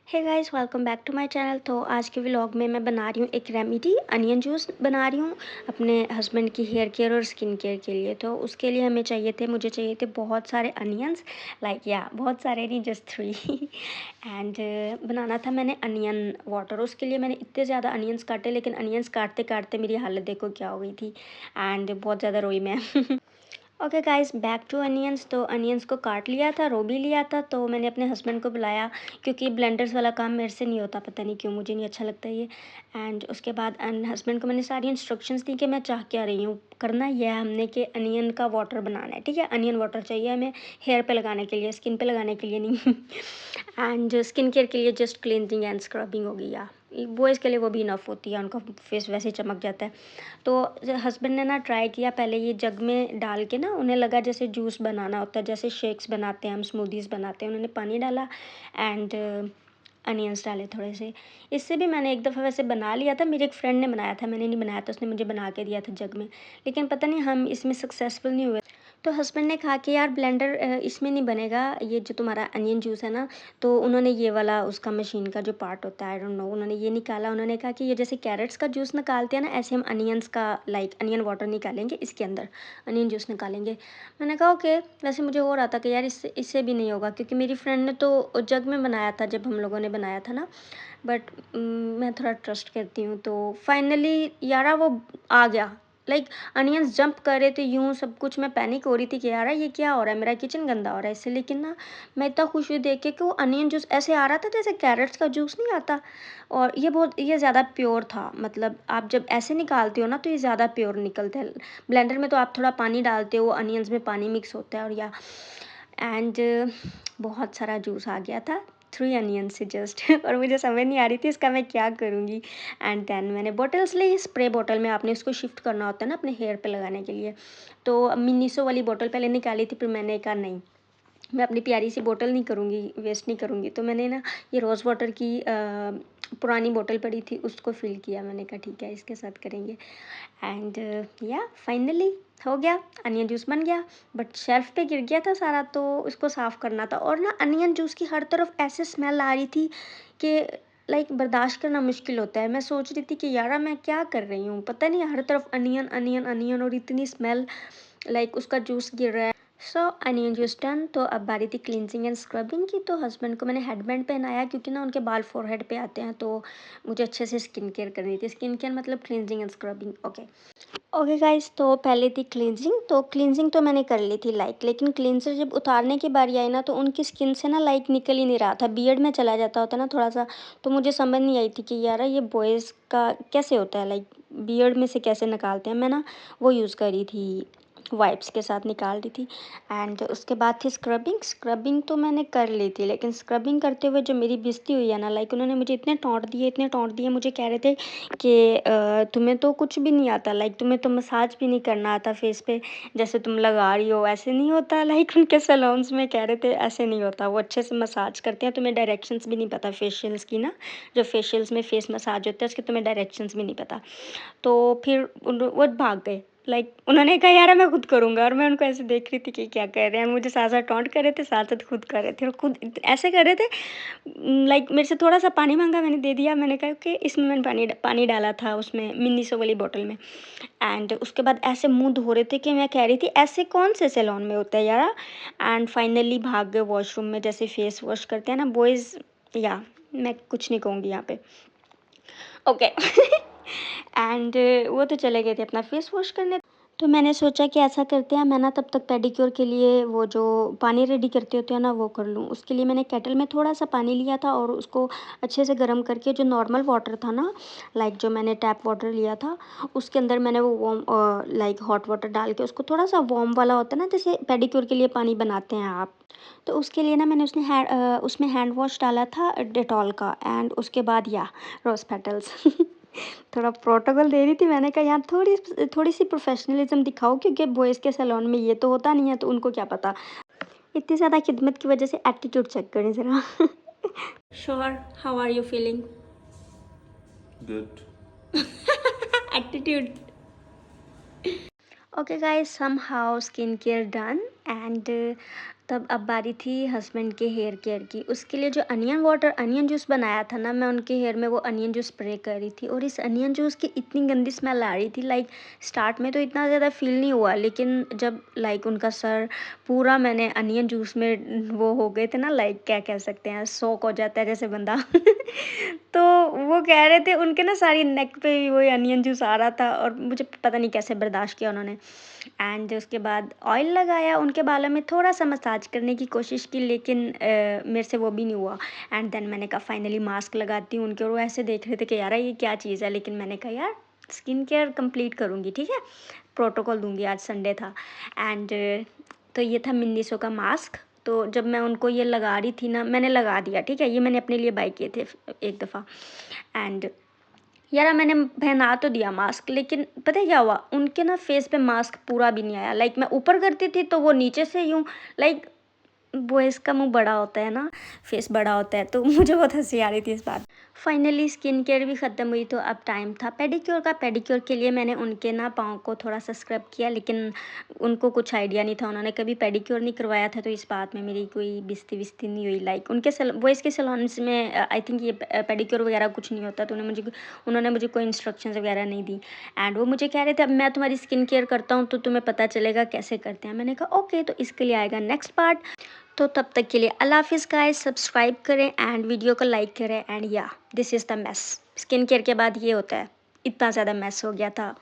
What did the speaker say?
Hey guys, welcome back to my channel. तो आज के व्लॉग में मैं बना रही हूँ एक रेमेडी, अनियन जूस बना रही हूँ अपने हस्बैंड की हेयर केयर और स्किन केयर के लिए। तो उसके लिए मुझे चाहिए थे बहुत सारे अनियंस, बहुत सारे नहीं, जस्ट 3 एंड बनाना था मैंने अनियन वाटर। उसके लिए मैंने इतने ज़्यादा अनियंस काटे, लेकिन अनियंस काटते काटते मेरी हालत देखो क्या हो गई थी एंड बहुत ज़्यादा रोई मैं। Okay guys, back to onions. तो अनियंस को काट लिया था, रो भी लिया था। तो मैंने अपने हस्बैंड को बुलाया क्योंकि ब्लेंडर्स वाला काम मेरे से नहीं होता, पता नहीं क्यों, मुझे नहीं अच्छा लगता ये। एंड उसके बाद हस्बैंड को मैंने सारी इंस्ट्रक्शंस दी कि मैं चाह क्या रही हूँ। करना यह है हमने कि अनियन का वाटर बनाना है, ठीक है। अनियन वाटर चाहिए हमें हेयर पे लगाने के लिए, स्किन पे लगाने के लिए नहीं। एंड स्किन केयर के लिए जस्ट क्लिनजिंग एंड स्क्रबिंग होगी, या बॉयज़ के लिए वो भी इनफ होती है, उनका फेस वैसे चमक जाता है। तो हस्बैंड ने ना ट्राई किया, पहले ये जग में डाल के ना, उन्हें लगा जैसे जूस बनाना होता है, जैसे शेक्स बनाते हैं हम, स्मूदीज़ बनाते हैं। उन्होंने पानी डाला एंड अनियंस डाले थोड़े से। इससे भी मैंने एक दफ़ा वैसे बना लिया था, मेरे एक फ्रेंड ने बनाया था, मैंने नहीं बनाया था, उसने मुझे बना के दिया था जग में। लेकिन पता नहीं हम इसमें सक्सेसफुल नहीं हुए। तो हस्बैंड ने कहा कि यार ब्लेंडर इसमें नहीं बनेगा, ये जो तुम्हारा अनियन जूस है ना। तो उन्होंने ये वाला उसका मशीन का जो पार्ट होता है, आई डोंट नो, उन्होंने ये निकाला। उन्होंने कहा कि ये जैसे कैरेट्स का जूस निकालते हैं ना, ऐसे हम अनियंस का अनियन वाटर निकालेंगे, इसके अंदर अनियन जूस निकालेंगे। मैंने कहा ओके। वैसे मुझे हो रहा था कि यार इससे इससे भी नहीं होगा, क्योंकि मेरी फ्रेंड ने तो जग में बनाया था जब हम लोगों ने बनाया था ना। बट मैं थोड़ा ट्रस्ट करती हूँ। तो फाइनली यारा वो आ गया, अनियंस जंप कर रहे थे यूँ, सब कुछ। मैं पैनिक हो रही थी कि यार ये क्या हो रहा है, मेरा किचन गंदा हो रहा है इससे। लेकिन ना, मैं इतना खुश हुई देख के कि वो अनियन जूस ऐसे आ रहा था जैसे कैरेट्स का जूस नहीं आता। और ये ज़्यादा प्योर था, मतलब आप जब ऐसे निकालते हो ना तो ये ज़्यादा प्योर निकलता है। ब्लेंडर में तो आप थोड़ा पानी डालते हो, अनियंस में पानी मिक्स होता है, और एंड बहुत सारा जूस आ गया था, 3 अनियन से जस्ट। और मुझे समझ नहीं आ रही थी इसका मैं क्या करूँगी। एंड देन मैंने बॉटल्स ली, स्प्रे बॉटल में आपने इसको शिफ्ट करना होता है ना अपने हेयर पे लगाने के लिए। तो मिनीसो वाली बॉटल पहले निकाली थी, फिर मैंने कहा नहीं, मैं अपनी प्यारी सी बॉटल नहीं करूँगी, वेस्ट नहीं करूँगी। तो मैंने ना ये रोज़ वाटर की पुरानी बॉटल पड़ी थी, उसको फ़िल किया। मैंने कहा ठीक है, इसके साथ करेंगे। एंड या फाइनली हो गया, अनियन जूस बन गया। बट शेल्फ पे गिर गया था सारा, तो उसको साफ़ करना था। और ना अनियन जूस की हर तरफ ऐसे स्मेल आ रही थी कि बर्दाश्त करना मुश्किल होता है। मैं सोच रही थी कि यार मैं क्या कर रही हूँ, पता नहीं, हर तरफ अनियन अनियन अनियन, और इतनी स्मेल, उसका जूस गिर रहा है। सो अनियन जूस डन। तो अब बारी थी क्लिनजिंग एंड स्क्रबिंग की। तो हस्बैंड को मैंने हेडबैंड पहनाया, क्योंकि ना उनके बाल फोरहेड पे आते हैं, तो मुझे अच्छे से स्किन केयर करनी थी। स्किन केयर मतलब cleansing and scrubbing. Okay guys, तो पहले थी क्लींजिंग। तो क्लींजिंग तो मैंने कर ली थी, लेकिन क्लींजर जब उतारने की बारी आई ना, तो उनकी स्किन से ना निकल ही नहीं रहा था, बियर्ड में चला जाता होता ना थोड़ा सा। तो मुझे समझ नहीं आई थी कि यार ये बॉयज़ का कैसे होता है, बियर्ड में से कैसे निकालते हैं। मैं ना वो यूज़ करी थी, वाइप्स के साथ निकाल रही थी। एंड उसके बाद थी स्क्रबिंग। स्क्रबिंग तो मैंने कर ली थी, लेकिन स्क्रबिंग करते हुए जो मेरी बेइज्जती हुई है ना, उन्होंने मुझे इतने टोंट दिए, मुझे कह रहे थे कि तुम्हें तो कुछ भी नहीं आता, तुम्हें तो मसाज भी नहीं करना आता फेस पे, जैसे तुम लगा रही हो ऐसे नहीं होता। उनके सैलून्स में कह रहे थे ऐसे नहीं होता, वो अच्छे से मसाज करते हैं, तुम्हें डायरेक्शंस भी नहीं पता फेशियल्स की ना, जो फेशियल्स में फेस मसाज होता है उसके तुम्हें डायरेक्शंस भी नहीं पता। तो फिर वो भाग गए। उन्होंने कहा यार मैं खुद करूँगा, और मैं उनको ऐसे देख रही थी कि क्या कर रहे हैं। मुझे साथ साथ टॉन्ट कर रहे थे, साथ साथ खुद कर रहे थे, और खुद ऐसे कर रहे थे। मेरे से थोड़ा सा पानी मांगा, मैंने दे दिया। मैंने कहा कि इसमें मैंने पानी डाला था उसमें मिनीसो वाली बॉटल में। एंड उसके बाद ऐसे मुंह धो रहे थे कि मैं कह रही थी ऐसे कौन से सैलून में होता है यार। एंड फाइनली भाग गए वॉशरूम में, जैसे फेस वॉश करते हैं ना बॉयज़। या मैं कुछ नहीं कहूँगी यहाँ पे, ओके। एंड वो तो चले गए थे अपना फेस वॉश करने। तो मैंने सोचा कि ऐसा करते हैं, मैं ना तब तक पेडिक्योर के लिए वो जो पानी रेडी करते होते हैं ना वो कर लूँ। उसके लिए मैंने केटल में थोड़ा सा पानी लिया था, और उसको अच्छे से गर्म करके जो नॉर्मल वाटर था ना, जो मैंने टैप वाटर लिया था, उसके अंदर मैंने वो वार्म हॉट वाटर डाल के उसको थोड़ा सा वार्म वाला होता है ना, जैसे पेडिक्योर के लिए पानी बनाते हैं आप। तो उसके लिए ना मैंने उसमें हैंड वॉश डाला था डेटॉल का। एंड उसके बाद रोज़ पेटल्स। थोड़ा प्रोटोकॉल दे रही थी। मैंने कहा यार थोड़ी सी प्रोफेशनलिज्म दिखाओ, क्योंकि बॉयज़ के सैलून में ये तो होता नहीं है, तो उनको क्या पता। इतनी ज़्यादा खिदमत की वजह से एटीट्यूड चेक करें ज़रा। Sure, how are you feeling? Good. Attitude. Okay guys, somehow skincare done, and तब अब बारी थी हस्बैंड के हेयर केयर की। उसके लिए जो अनियन जूस बनाया था ना, मैं उनके हेयर में वो अनियन जूस स्प्रे कर रही थी और इस अनियन जूस की इतनी गंदी स्मेल आ रही थी। लाइक स्टार्ट में तो इतना ज़्यादा फ़ील नहीं हुआ, लेकिन जब लाइक उनका सर पूरा मैंने अनियन जूस में वो हो गए थे ना, लाइक क्या कह सकते हैं, सोक हो जाता है जैसे बंदा तो वो कह रहे थे उनके ना सारी नेक पे भी वही अनियन जूस आ रहा था और मुझे पता नहीं कैसे बर्दाश्त किया उन्होंने। एंड उसके बाद ऑयल लगाया, उनके बालों में थोड़ा-सा मसाज करने की कोशिश की, लेकिन मेरे से वो भी नहीं हुआ। एंड देन मैंने कहा फाइनली मास्क लगाती हूँ उनके, और वो ऐसे देख रहे थे कि यार ये क्या चीज़ है, लेकिन मैंने कहा यार स्किन केयर कंप्लीट करूँगी, ठीक है? प्रोटोकॉल दूँगी, आज संडे था। एंड तो ये था मिनिसो का मास्क। तो जब मैं उनको ये लगा रही थी ना, मैंने लगा दिया, ठीक है? ये मैंने अपने लिए बाय किए थे एक दफ़ा। एंड यार मैंने पहना तो दिया मास्क, लेकिन पता है क्या हुआ? उनके ना फेस पे मास्क पूरा भी नहीं आया। लाइक मैं ऊपर करती थी तो वो नीचे से यूँ, लाइक बॉयज़ का मुँह बड़ा होता है ना, फेस बड़ा होता है, तो मुझे बहुत हँसी आ रही थी इस बात। फाइनली स्किन केयर भी ख़त्म हुई, तो अब टाइम था पेडिक्योर का। पेडिक्योर के लिए मैंने उनके ना पाँव को थोड़ा-सा स्क्रब किया, लेकिन उनको कुछ आइडिया नहीं था, उन्होंने कभी पेडिक्योर नहीं करवाया था, तो इस बात में मेरी कोई बेइज़्ज़ती-विज़्ज़ती नहीं हुई। लाइक उनके बॉयज़ के सैलून्स में आई थिंक ये पेडिक्योर वगैरह कुछ नहीं होता, तो उन्होंने मुझे कोई इंस्ट्रक्शंस वगैरह नहीं दी। एंड वो मुझे कह रहे थे अब मैं तुम्हारी स्किन केयर करता हूँ तो तुम्हें पता चलेगा कैसे करते हैं। मैंने कहा ओके, तो इसके लिए आएगा नेक्स्ट पार्ट। तो तब तक के लिए अल्लाह हाफ़िज़ गाइस, सब्सक्राइब करें एंड वीडियो को लाइक करें। एंड या this is the mess. Skin care के बाद ये होता है, इतना ज़्यादा मेस हो गया था।